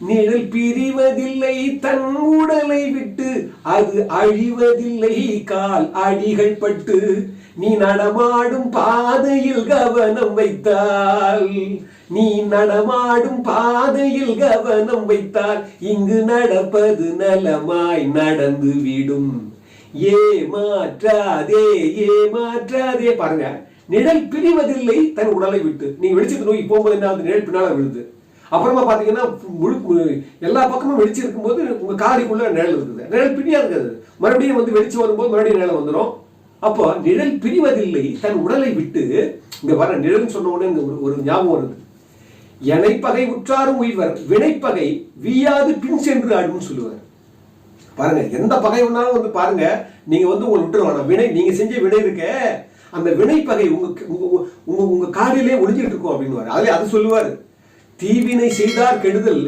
நிழல் பிரிவதில்லை தன் உடலை விட்டு, அது அழிவதில்லை கால் அடிகள் பட்டு. நீ நடமாடும் பாதையில் கவனம் வைத்தால், நீ நடமாடும் பாதையில் கவனம் வைத்தால், இங்கு நடப்பது நலமாய் நடந்து விடும். ஏமாற்றாதே ஏமாற்றாதே. பாருங்க, நிழல் பிரிவதில்லை தன் உடலை விட்டு. நீங்க வெளிச்சத்தை நோக்கி போகும்போது என்ன ஆகுது? நிழல் பின்னால விழுது. அப்புறமா பாத்தீங்கன்னா எல்லா பக்கமும் வெளிச்சு இருக்கும்போது உங்க காரிக்குள்ள நிழல் இருக்குது. நிழல் பிரியா இருக்காது. மறுபடியும் வந்து வெளிச்சு வரும்போது மறுபடியும் நிழல் வந்துடும். அப்போ நிழல் பிரிவதில்லை தன் உடலை விட்டு. இங்க வர நிழல் சொன்ன உடனே ஒரு ஞாபகம் வருது. எனைப்பகை உற்றாரும் உய்வர், வினைப்பகை வீயாது பின் சென்று ஆடும் சொல்லுவார். பாருங்க, எந்த பகை வேணாலும் வந்து பாருங்க, நீங்க வந்து உங்களை விட்டுருவாங்க. வினை, நீங்க செஞ்ச வினை இருக்க, அந்த வினைப்பகை உங்க காரிலே ஒளிஞ்சிட்டு இருக்கும் அப்படின்னு. அதுல அது சொல்லுவாரு, தீவினை செய்தார் கெடுதல்